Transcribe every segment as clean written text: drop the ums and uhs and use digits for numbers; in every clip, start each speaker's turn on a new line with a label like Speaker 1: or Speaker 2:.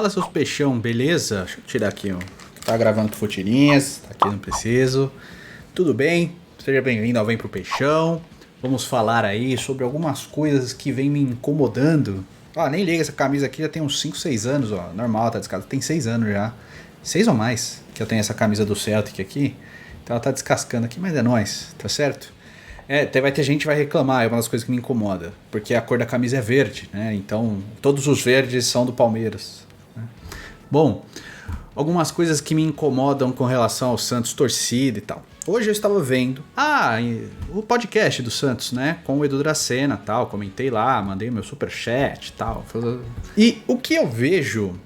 Speaker 1: Fala, seus peixão, beleza? Deixa eu tirar aqui, ó. Tá gravando com Futirinhas, tá aqui, não preciso. Tudo bem? Seja bem-vindo ao Vem Pro Peixão. Vamos falar aí sobre algumas coisas que vem me incomodando. Ó, nem liga, essa camisa aqui já tem uns 5, 6 anos, ó. Normal, tá descascada. Tem 6 anos já. 6 ou mais que eu tenho essa camisa do Celtic aqui. Então ela tá descascando aqui, mas é nóis, tá certo? Vai ter gente que vai reclamar, é uma das coisas que me incomoda. Porque a cor da camisa é verde, né? Então todos os verdes são do Palmeiras, né? Bom, algumas coisas que me incomodam com relação ao Santos, torcida e tal. Hoje eu estava vendo o podcast do Santos, né? Com o Edu Dracena e tal. Comentei lá, mandei meu superchat e tal. E o que eu vejo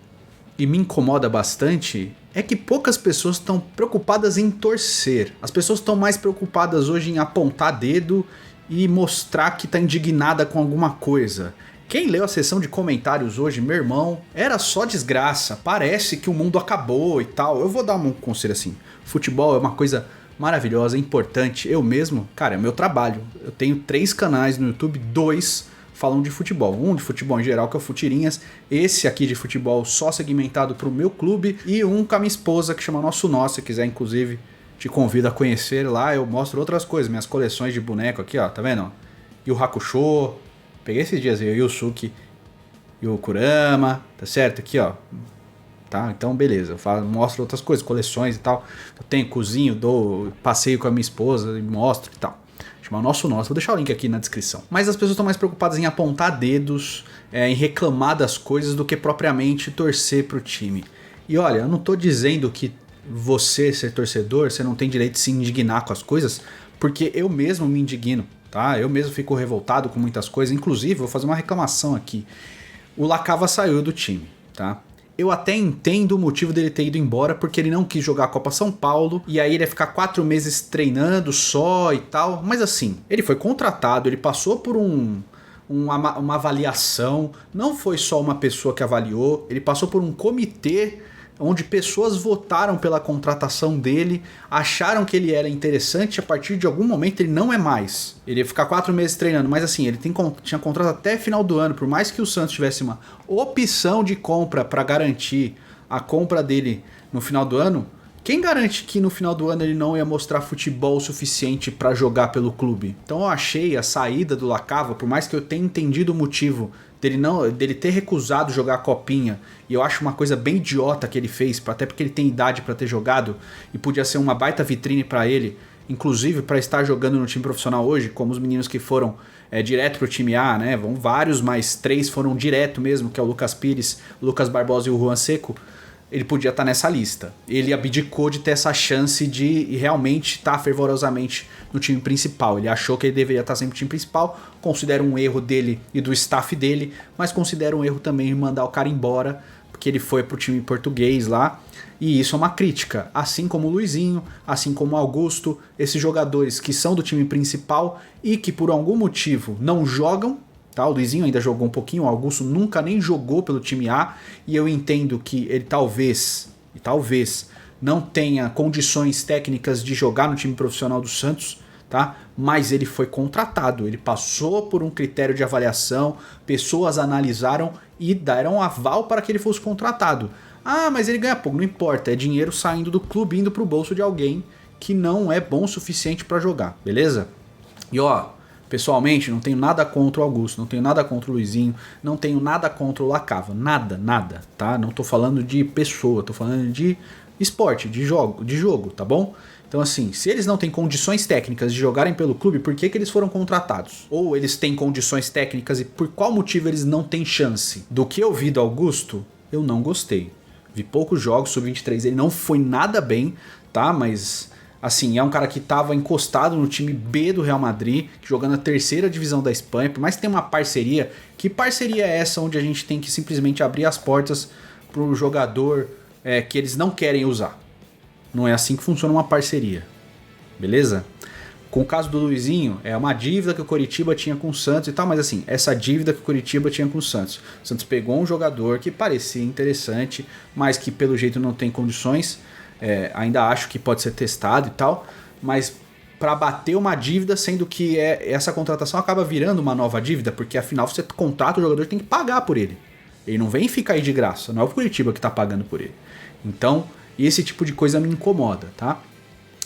Speaker 1: e me incomoda bastante é que poucas pessoas estão preocupadas em torcer. As pessoas estão mais preocupadas hoje em apontar dedo e mostrar que está indignada com alguma coisa. Quem leu a sessão de comentários hoje, meu irmão, era só desgraça. Parece que o mundo acabou e tal. Eu vou dar um conselho assim. Futebol é uma coisa maravilhosa, importante. Eu mesmo, cara, é meu trabalho. Eu tenho 3 canais no YouTube, 2 falam de futebol. Um de futebol em geral, que é o Futirinhas. Esse aqui de futebol só segmentado pro meu clube. E um com a minha esposa, que chama Nosso Nosso. Se quiser, inclusive, te convido a conhecer lá. Eu mostro outras coisas, minhas coleções de boneco aqui, ó. Tá vendo? E o Hakusho. Peguei esses dias aí, o Yusuke e o Kurama. Tá certo? Aqui, ó. Tá? Então, beleza. Eu mostro outras coisas, coleções e tal. Eu tenho cozinho, dou passeio com a minha esposa e mostro e tal. Chama Nosso Nosso, vou deixar o link aqui na descrição. Mas as pessoas estão mais preocupadas em apontar dedos, em reclamar das coisas do que propriamente torcer pro time. E olha, eu não tô dizendo que você ser torcedor, você não tem direito de se indignar com as coisas, porque eu mesmo me indigno, tá? Eu mesmo fico revoltado com muitas coisas, inclusive vou fazer uma reclamação aqui. O Lacava saiu do time, tá? Eu até entendo o motivo dele ter ido embora, porque ele não quis jogar a Copa São Paulo, e aí ele ia ficar 4 meses treinando só e tal. Mas assim, ele foi contratado, ele passou por uma avaliação, não foi só uma pessoa que avaliou, ele passou por um comitê onde pessoas votaram pela contratação dele, acharam que ele era interessante, a partir de algum momento ele não é mais. Ele ia ficar 4 meses treinando, mas assim, ele tinha contrato até final do ano, por mais que o Santos tivesse uma opção de compra para garantir a compra dele no final do ano, quem garante que no final do ano ele não ia mostrar futebol suficiente para jogar pelo clube? Então eu achei a saída do Lacava, por mais que eu tenha entendido o motivo dele ter recusado jogar a copinha, e eu acho uma coisa bem idiota que ele fez, até porque ele tem idade para ter jogado e podia ser uma baita vitrine para ele, inclusive para estar jogando no time profissional hoje, como os meninos que foram direto pro time A, né? Vão vários, mas 3 foram direto mesmo, que é o Lucas Pires, o Lucas Barbosa e o Juan Seco. Ele podia estar nessa lista. Ele abdicou de ter essa chance de realmente estar fervorosamente no time principal. Ele achou que ele deveria estar sempre no time principal. Considera um erro dele e do staff dele, mas considera um erro também de mandar o cara embora, porque ele foi pro time português lá. E isso é uma crítica. Assim como o Luizinho, assim como o Augusto, esses jogadores que são do time principal e que por algum motivo não jogam. Tá, o Luizinho ainda jogou um pouquinho, o Augusto nunca nem jogou pelo time A, e eu entendo que ele talvez não tenha condições técnicas de jogar no time profissional do Santos, tá? Mas ele foi contratado, ele passou por um critério de avaliação, pessoas analisaram e deram aval para que ele fosse contratado. Ah, mas ele ganha pouco, não importa, é dinheiro saindo do clube, indo pro bolso de alguém que não é bom o suficiente para jogar, beleza? E ó, pessoalmente, não tenho nada contra o Augusto, não tenho nada contra o Luizinho, não tenho nada contra o Lacava, nada, tá? Não tô falando de pessoa, tô falando de esporte, de jogo, tá bom? Então assim, se eles não têm condições técnicas de jogarem pelo clube, por que eles foram contratados? Ou eles têm condições técnicas e por qual motivo eles não têm chance? Do que eu vi do Augusto, eu não gostei. Vi poucos jogos, sub-23, ele não foi nada bem, tá? Mas assim, é um cara que estava encostado no time B do Real Madrid, jogando a 3ª divisão da Espanha, por mais que tenha uma parceria. Que parceria é essa onde a gente tem que simplesmente abrir as portas para o jogador que eles não querem usar? Não é assim que funciona uma parceria, beleza? Com o caso do Luizinho, é uma dívida que o Coritiba tinha com o Santos e tal, mas assim, essa dívida que o Coritiba tinha com o Santos. O Santos pegou um jogador que parecia interessante, mas que pelo jeito não tem condições. Ainda acho que pode ser testado e tal, mas para bater uma dívida, sendo que essa contratação acaba virando uma nova dívida, porque afinal você contrata o jogador e tem que pagar por ele. Ele não vem ficar aí de graça, não é o Curitiba que tá pagando por ele. Então, esse tipo de coisa me incomoda, tá?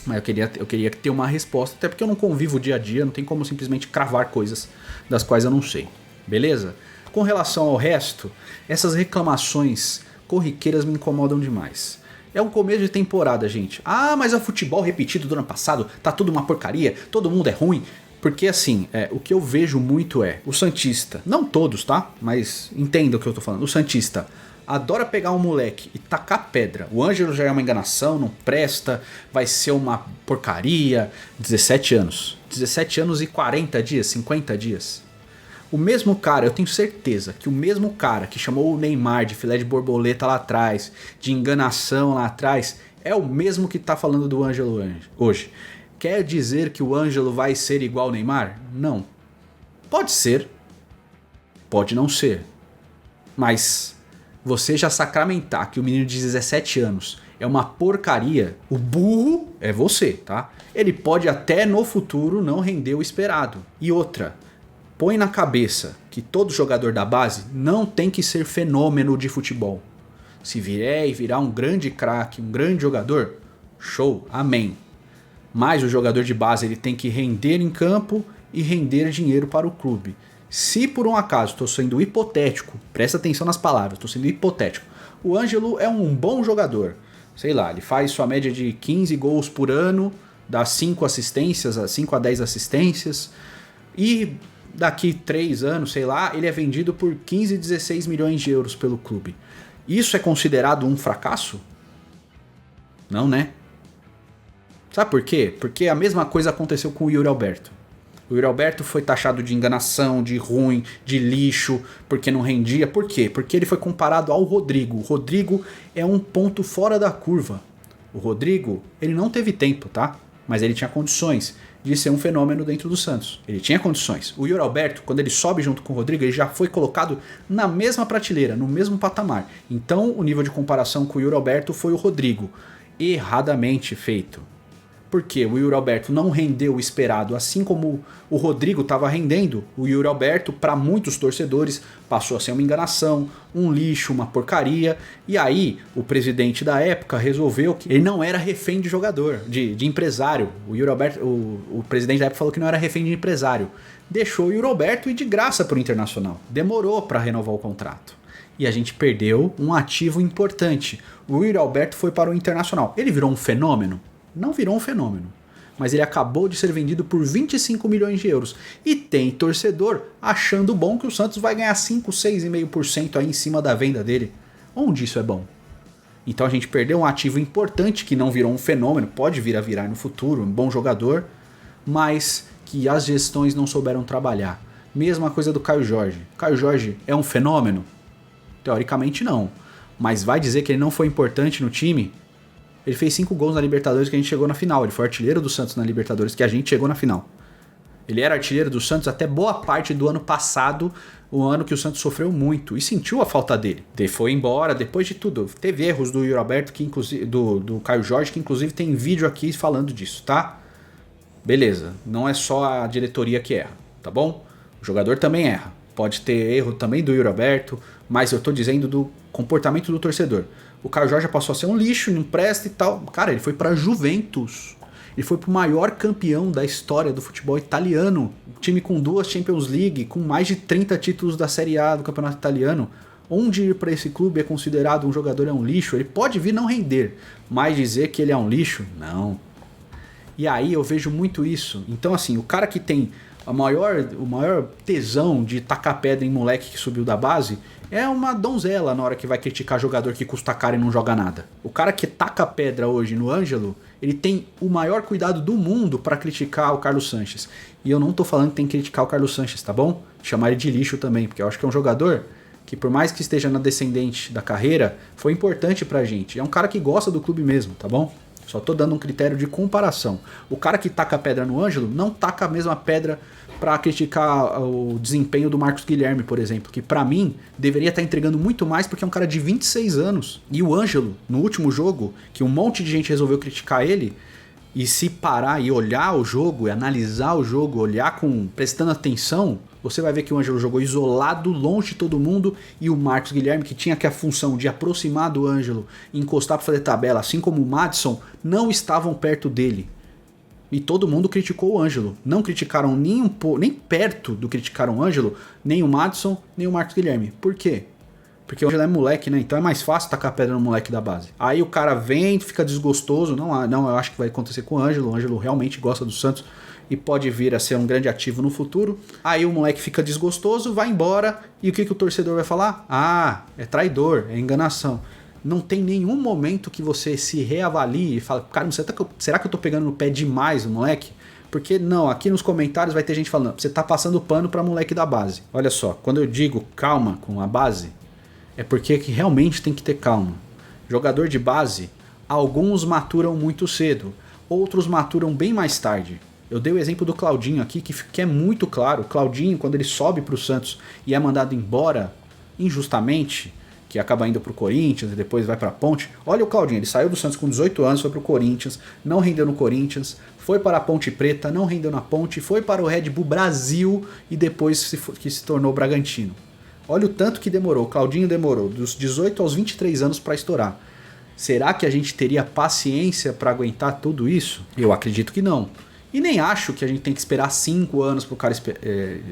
Speaker 1: Mas eu queria ter uma resposta, até porque eu não convivo dia a dia, não tem como simplesmente cravar coisas das quais eu não sei. Beleza? Com relação ao resto, essas reclamações corriqueiras me incomodam demais. É um começo de temporada, gente. Ah, mas é o futebol repetido do ano passado, tá tudo uma porcaria, todo mundo é ruim. Porque assim, o que eu vejo muito é o santista, não todos, tá? Mas entenda o que eu tô falando. O santista adora pegar um moleque e tacar pedra. O Ângelo já é uma enganação, não presta, vai ser uma porcaria. 17 anos. 17 anos e 40 dias, 50 dias. O mesmo cara, eu tenho certeza que o mesmo cara que chamou o Neymar de filé de borboleta lá atrás, de enganação lá atrás, é o mesmo que tá falando do Ângelo hoje. Quer dizer que o Ângelo vai ser igual ao Neymar? Não. Pode ser. Pode não ser. Mas você já sacramentar que o menino de 17 anos é uma porcaria, o burro é você, tá? Ele pode até no futuro não render o esperado. E outra, põe na cabeça que todo jogador da base não tem que ser fenômeno de futebol. Se vier e virar um grande craque, um grande jogador, show, amém. Mas o jogador de base ele tem que render em campo e render dinheiro para o clube. Se por um acaso, estou sendo hipotético, presta atenção nas palavras, estou sendo hipotético, o Ângelo é um bom jogador, sei lá, ele faz sua média de 15 gols por ano, dá 5 assistências, 5 a 10 assistências, e daqui 3 anos, sei lá, ele é vendido por 15, 16 milhões de euros pelo clube. Isso é considerado um fracasso? Não, né? Sabe por quê? Porque a mesma coisa aconteceu com o Yuri Alberto. O Yuri Alberto foi taxado de enganação, de ruim, de lixo, porque não rendia. Por quê? Porque ele foi comparado ao Rodrigo. O Rodrigo é um ponto fora da curva. O Rodrigo, ele não teve tempo, tá? Mas ele tinha condições de ser um fenômeno dentro do Santos. Ele tinha condições. O Yuri Alberto, quando ele sobe junto com o Rodrigo, ele já foi colocado na mesma prateleira, no mesmo patamar. Então, o nível de comparação com o Yuri Alberto foi o Rodrigo. Erradamente feito. Porque o Yuri Alberto não rendeu o esperado, assim como o Rodrigo estava rendendo. O Yuri Alberto, para muitos torcedores, passou a ser uma enganação, um lixo, uma porcaria. E aí, o presidente da época resolveu que ele não era refém de jogador, de empresário. O Yuri Alberto, o presidente da época falou que não era refém de empresário. Deixou o Yuri Alberto ir de graça para o Internacional. Demorou para renovar o contrato. E a gente perdeu um ativo importante. O Yuri Alberto foi para o Internacional. Ele virou um fenômeno? Não virou um fenômeno, mas ele acabou de ser vendido por 25 milhões de euros. E tem torcedor achando bom que o Santos vai ganhar 5, 6,5% aí em cima da venda dele. Onde isso é bom? Então a gente perdeu um ativo importante que não virou um fenômeno, pode vir a virar no futuro, um bom jogador, mas que as gestões não souberam trabalhar. Mesma coisa do Caio Jorge. Caio Jorge é um fenômeno? Teoricamente não. Mas vai dizer que ele não foi importante no time? Ele fez 5 gols na Libertadores que a gente chegou na final. Ele foi artilheiro do Santos na Libertadores que a gente chegou na final. Ele era artilheiro do Santos até boa parte do ano passado, o ano que o Santos sofreu muito e sentiu a falta dele. Ele foi embora depois de tudo. Teve erros do Yuri Alberto, que inclusive, do Caio Jorge, que inclusive tem vídeo aqui falando disso, tá? Beleza, não é só a diretoria que erra, tá bom? O jogador também erra. Pode ter erro também do Yuri Alberto, mas eu tô dizendo do comportamento do torcedor. O Caio Jorge passou a ser um lixo, não presta e tal. Cara, ele foi pra Juventus. Ele foi pro maior campeão da história do futebol italiano. Um time com 2 Champions League, com mais de 30 títulos da Série A do campeonato italiano. Onde ir para esse clube é considerado um jogador é um lixo? Ele pode vir não render, mas dizer que ele é um lixo? Não. E aí eu vejo muito isso. Então assim, o cara que tem o maior tesão de tacar pedra em moleque que subiu da base é uma donzela na hora que vai criticar jogador que custa caro e não joga nada. O cara que taca pedra hoje no Ângelo, ele tem o maior cuidado do mundo para criticar o Carlos Sanches. E eu não tô falando que tem que criticar o Carlos Sanches, tá bom? Chamar ele de lixo também, porque eu acho que é um jogador que por mais que esteja na descendente da carreira, foi importante pra gente. É um cara que gosta do clube mesmo, tá bom? Só tô dando um critério de comparação. O cara que taca pedra no Ângelo não taca a mesma pedra para criticar o desempenho do Marcos Guilherme, por exemplo, que para mim deveria estar entregando muito mais porque é um cara de 26 anos. E o Ângelo, no último jogo, que um monte de gente resolveu criticar ele, e se parar e olhar o jogo, e analisar o jogo, olhar prestando atenção, você vai ver que o Ângelo jogou isolado, longe de todo mundo, e o Marcos Guilherme, que tinha que a função de aproximar do Ângelo e encostar para fazer tabela, assim como o Madison, não estavam perto dele. E todo mundo criticou o Ângelo. Não criticaram nem perto do criticaram o Ângelo, nem o Madison, nem o Marcos Guilherme. Por quê? Porque o Ângelo é moleque, né? Então é mais fácil tacar pedra no moleque da base. Aí o cara vem, fica desgostoso. Não, eu acho que vai acontecer com o Ângelo. O Ângelo realmente gosta do Santos e pode vir a ser um grande ativo no futuro. Aí o moleque fica desgostoso, vai embora. E o que o torcedor vai falar? Ah, é traidor, é enganação. Não tem nenhum momento que você se reavalie e fala, cara, será que eu tô pegando no pé demais o moleque? Porque não, aqui nos comentários vai ter gente falando, você tá passando pano pra moleque da base. Olha só, quando eu digo calma com a base, é porque que realmente tem que ter calma. Jogador de base, alguns maturam muito cedo, outros maturam bem mais tarde. Eu dei o exemplo do Claudinho aqui, que é muito claro. O Claudinho, quando ele sobe pro Santos e é mandado embora injustamente, que acaba indo pro Corinthians e depois vai pra Ponte. Olha o Claudinho, ele saiu do Santos com 18 anos, foi pro Corinthians, não rendeu no Corinthians, foi para a Ponte Preta, não rendeu na Ponte, foi para o Red Bull Brasil e depois se tornou Bragantino. Olha o tanto que demorou, o Claudinho demorou dos 18 aos 23 anos para estourar. Será que a gente teria paciência para aguentar tudo isso? Eu acredito que não. E nem acho que a gente tem que esperar 5 anos pro cara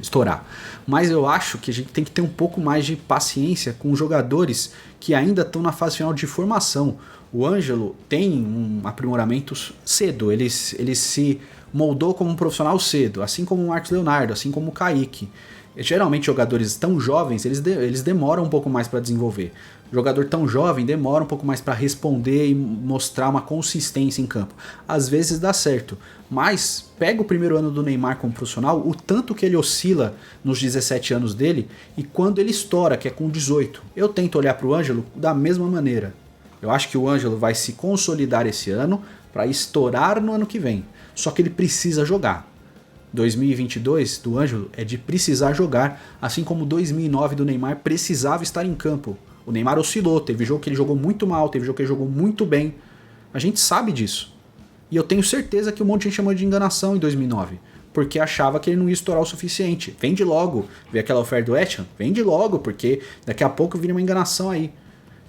Speaker 1: estourar. Mas eu acho que a gente tem que ter um pouco mais de paciência com jogadores que ainda estão na fase final de formação. O Ângelo tem um aprimoramento cedo. Ele se moldou como um profissional cedo. Assim como o Marcos Leonardo, assim como o Kaique. Geralmente jogadores tão jovens, eles demoram um pouco mais para desenvolver. Jogador tão jovem demora um pouco mais para responder e mostrar uma consistência em campo. Às vezes dá certo, mas pega o primeiro ano do Neymar como profissional, o tanto que ele oscila nos 17 anos dele e quando ele estoura, que é com 18. Eu tento olhar para o Ângelo da mesma maneira. Eu acho que o Ângelo vai se consolidar esse ano para estourar no ano que vem. Só que ele precisa jogar. 2022 do Ângelo é de precisar jogar, assim como 2009 do Neymar precisava estar em campo. O Neymar oscilou, teve jogo que ele jogou muito mal, teve jogo que ele jogou muito bem. A gente sabe disso. E eu tenho certeza que um monte de gente chamou de enganação em 2009, porque achava que ele não ia estourar o suficiente. Vende logo, vê aquela oferta do Etchan, vende logo, porque daqui a pouco vira uma enganação aí.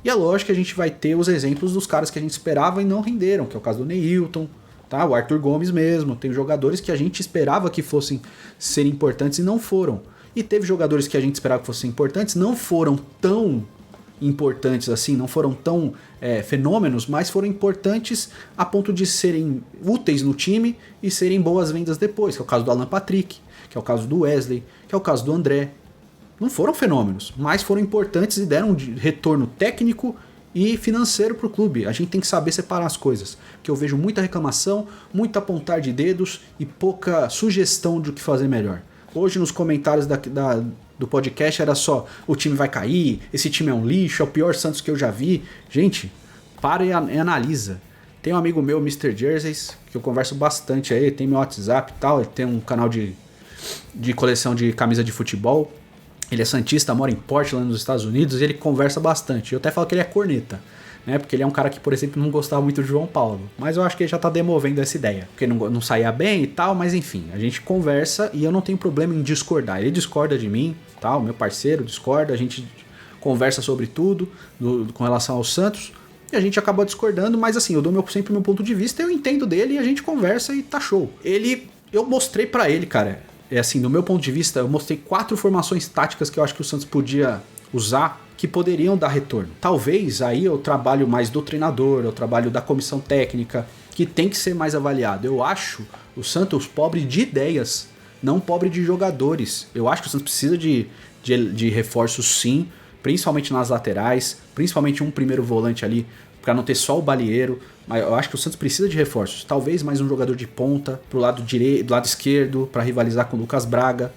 Speaker 1: E é lógico que a gente vai ter os exemplos dos caras que a gente esperava e não renderam, que é o caso do Neilton, tá? O Arthur Gomes mesmo. Tem jogadores que a gente esperava que fossem ser importantes e não foram. E teve jogadores que a gente esperava que fossem importantes, não foram tão importantes assim, não foram tão fenômenos, mas foram importantes a ponto de serem úteis no time e serem boas vendas depois, que é o caso do Alan Patrick, que é o caso do Wesley, que é o caso do André. Não foram fenômenos, mas foram importantes e deram um retorno técnico e financeiro para o clube. A gente tem que saber separar as coisas, que eu vejo muita reclamação, muito apontar de dedos e pouca sugestão de o que fazer melhor. Hoje nos comentários do podcast era só, o time vai cair, esse time é um lixo, é o pior Santos que eu já vi. Gente, para e analisa. Tem um amigo meu, Mr. Jerseys, que eu converso bastante aí, tem meu WhatsApp e tal, ele tem um canal de coleção de camisa de futebol. Ele é santista, mora em Portland, nos Estados Unidos, e ele conversa bastante. Eu até falo que ele é corneta, né? Porque ele é um cara que, por exemplo, não gostava muito do João Paulo. Mas eu acho que ele já tá demovendo essa ideia. Porque não saía bem e tal, mas enfim. A gente conversa e eu não tenho problema em discordar. Ele discorda de mim, tal, meu parceiro discorda, a gente conversa sobre tudo com relação ao Santos. E a gente acaba discordando, mas assim, eu dou sempre o meu ponto de vista, eu entendo dele e a gente conversa e tá show. Eu mostrei pra ele, cara... assim, do meu ponto de vista, eu mostrei 4 formações táticas que eu acho que o Santos podia usar que poderiam dar retorno. Talvez aí eu trabalho mais do treinador, eu trabalho da comissão técnica, que tem que ser mais avaliado. Eu acho o Santos pobre de ideias, não pobre de jogadores. Eu acho que o Santos precisa de reforços sim, principalmente nas laterais, principalmente um primeiro volante ali, para não ter só o Balieiro. Mas eu acho que o Santos precisa de reforços. Talvez mais um jogador de ponta pro lado direito, do lado esquerdo, para rivalizar com o Lucas Braga,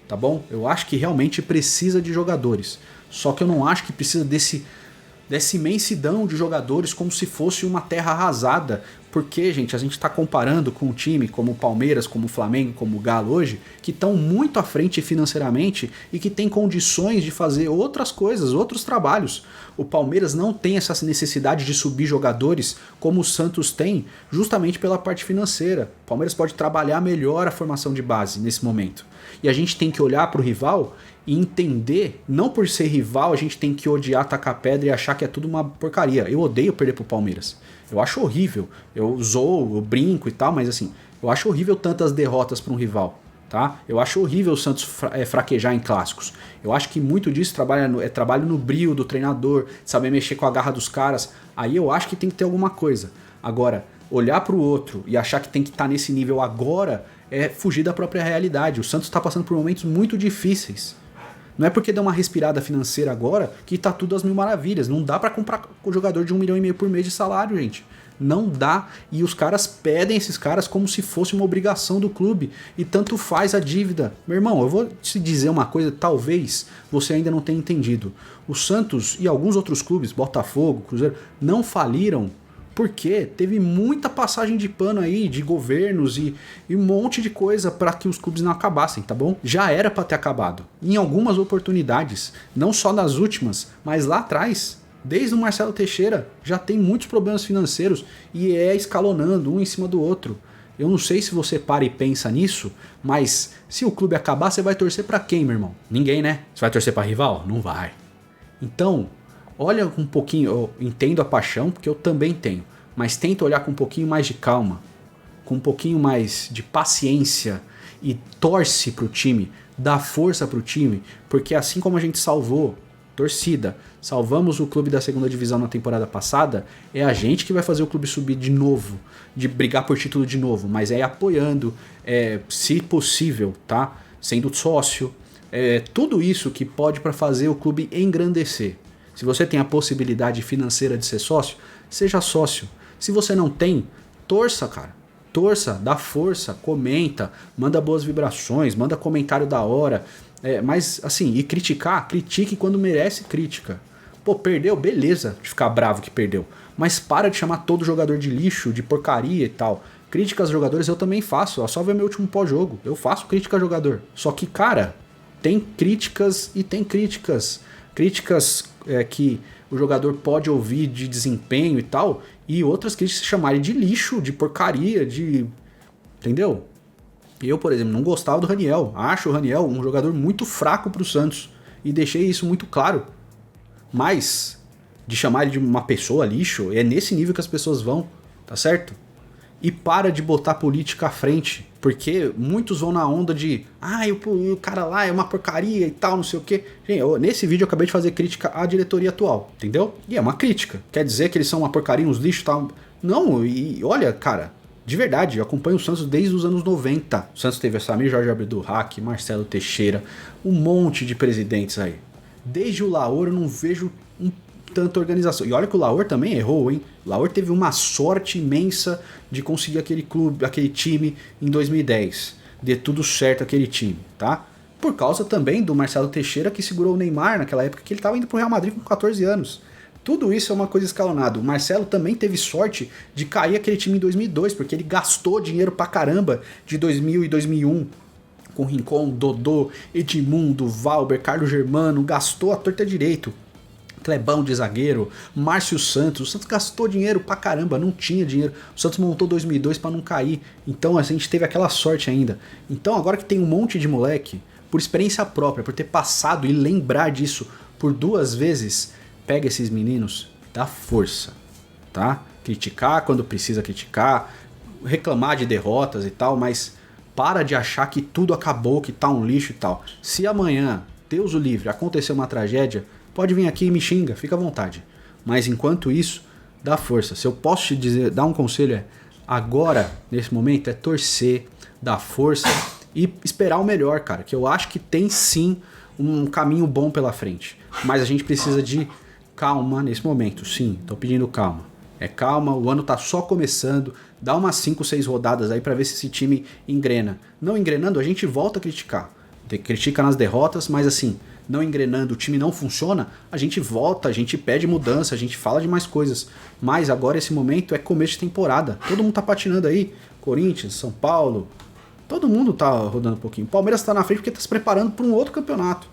Speaker 1: tá bom? Eu acho que realmente precisa de jogadores. Só que eu não acho que precisa dessa imensidão de jogadores como se fosse uma terra arrasada, Porque, gente, a gente está comparando com um time como o Palmeiras, como o Flamengo, como o Galo hoje, que estão muito à frente financeiramente e que tem condições de fazer outras coisas, outros trabalhos. O Palmeiras não tem essa necessidade de subir jogadores como o Santos tem, justamente pela parte financeira. O Palmeiras pode trabalhar melhor a formação de base nesse momento. E a gente tem que olhar para o rival e entender, não por ser rival a gente tem que odiar, tacar pedra e achar que é tudo uma porcaria. Eu odeio perder pro Palmeiras. Eu acho horrível. Eu zoo, eu brinco e tal, mas assim, eu acho horrível tantas derrotas para um rival, tá? Eu acho horrível o Santos fraquejar em clássicos. Eu acho que muito disso é trabalho no brio do treinador, saber mexer com a garra dos caras. Aí eu acho que tem que ter alguma coisa. Agora, olhar pro outro e achar que tem que estar nesse nível agora é fugir da própria realidade. O Santos está passando por momentos muito difíceis. Não é porque deu uma respirada financeira agora que tá tudo às mil maravilhas. Não dá pra comprar com jogador de 1,5 milhão por mês de salário, gente. Não dá. E os caras pedem esses caras como se fosse uma obrigação do clube. E tanto faz a dívida. Meu irmão, eu vou te dizer uma coisa, talvez você ainda não tenha entendido. O Santos e alguns outros clubes, Botafogo, Cruzeiro, não faliram porque teve muita passagem de pano aí de governos e um monte de coisa para que os clubes não acabassem, tá bom? Já era para ter acabado. Em algumas oportunidades, não só nas últimas, mas lá atrás, desde o Marcelo Teixeira, já tem muitos problemas financeiros e é escalonando um em cima do outro. Eu não sei se você para e pensa nisso, mas se o clube acabar, você vai torcer para quem, meu irmão? Ninguém, né? Você vai torcer para rival? Não vai. Então, olha um pouquinho, eu entendo a paixão, porque eu também tenho, mas tenta olhar com um pouquinho mais de calma, com um pouquinho mais de paciência e torce pro time, dá força pro time, porque assim como a gente salvou torcida, salvamos o clube da segunda divisão na temporada passada, é a gente que vai fazer o clube subir de novo, de brigar por título de novo, mas é apoiando, se possível, tá? Sendo sócio, tudo isso que pode para fazer o clube engrandecer. Se você tem a possibilidade financeira de ser sócio, seja sócio. Se você não tem, torça, cara. Torça, dá força, comenta, manda boas vibrações, manda comentário da hora. Mas assim, e criticar, critique quando merece crítica. Pô, perdeu, beleza de ficar bravo que perdeu. Mas para de chamar todo jogador de lixo, de porcaria e tal. Críticas a jogadores eu também faço, só ver meu último pós-jogo. Eu faço crítica a jogador. Só que, cara, tem críticas e tem críticas. Críticas que o jogador pode ouvir de desempenho e tal, e outras críticas se chamarem de lixo, de porcaria, de... Entendeu? Eu, por exemplo, não gostava do Raniel. Acho o Raniel um jogador muito fraco pro Santos. E deixei isso muito claro. Mas, de chamar ele de uma pessoa lixo, é nesse nível que as pessoas vão, tá certo? E para de botar política à frente, porque muitos vão na onda de o cara lá é uma porcaria e tal, não sei o que. Gente, nesse vídeo eu acabei de fazer crítica à diretoria atual, entendeu? E é uma crítica. Quer dizer que eles são uma porcaria, uns lixos e tal? Não, e olha, cara, de verdade, eu acompanho o Santos desde os anos 90. O Santos teve Samir Jorge Abdulhaque, Marcelo Teixeira, um monte de presidentes aí. Desde o Laor eu não vejo tanta organização. E olha que o Laor também errou, hein? O Laor teve uma sorte imensa de conseguir aquele clube, aquele time em 2010. Dê tudo certo aquele time, tá? Por causa também do Marcelo Teixeira que segurou o Neymar naquela época que ele estava indo pro Real Madrid com 14 anos. Tudo isso é uma coisa escalonada. O Marcelo também teve sorte de cair aquele time em 2002, porque ele gastou dinheiro pra caramba de 2000 e 2001. Com Rincon, Dodô, Edmundo, Valber, Carlos Germano, gastou a torta direito. Clebão de zagueiro, Márcio Santos. O Santos gastou dinheiro pra caramba, não tinha dinheiro. O Santos montou 2002 pra não cair. Então a gente teve aquela sorte ainda. Então agora que tem um monte de moleque, por experiência própria, por ter passado e lembrar disso por 2 vezes, pega esses meninos, dá força, tá? Criticar quando precisa criticar, reclamar de derrotas e tal, mas para de achar que tudo acabou, que tá um lixo e tal. Se amanhã, Deus o livre, acontecer uma tragédia, pode vir aqui e me xinga, fica à vontade. Mas enquanto isso, dá força. Se eu posso te dizer, dar um conselho agora, nesse momento, é torcer, dar força e esperar o melhor, cara. Que eu acho que tem sim um caminho bom pela frente. Mas a gente precisa de calma nesse momento, sim, tô pedindo calma. Calma, o ano tá só começando, dá umas 5, 6 rodadas aí pra ver se esse time engrena. Não engrenando, a gente volta a criticar. Critica nas derrotas, mas assim, não engrenando, o time não funciona, a gente volta, a gente pede mudança, a gente fala de mais coisas. Mas agora esse momento é começo de temporada. Todo mundo tá patinando aí. Corinthians, São Paulo, todo mundo tá rodando um pouquinho. O Palmeiras tá na frente porque tá se preparando para um outro campeonato.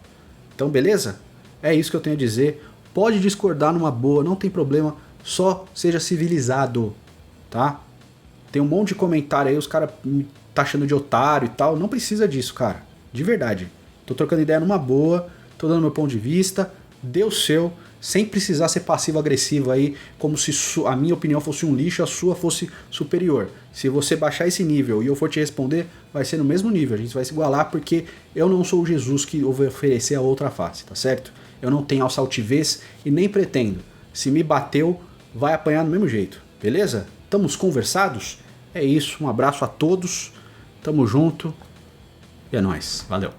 Speaker 1: Então, beleza? É isso que eu tenho a dizer. Pode discordar numa boa, não tem problema. Só seja civilizado, tá? Tem um monte de comentário aí, os caras me taxando de otário e tal. Não precisa disso, cara. De verdade. Tô trocando ideia numa boa, tô dando meu ponto de vista. Dê o seu, sem precisar ser passivo-agressivo aí, como se a minha opinião fosse um lixo, a sua fosse superior. Se você baixar esse nível e eu for te responder, vai ser no mesmo nível. A gente vai se igualar porque eu não sou o Jesus que eu vou oferecer a outra face, tá certo? Eu não tenho alça altivez e nem pretendo. Se me bateu, vai apanhar do mesmo jeito, beleza? Estamos conversados? É isso, um abraço a todos, tamo junto e é nóis, valeu.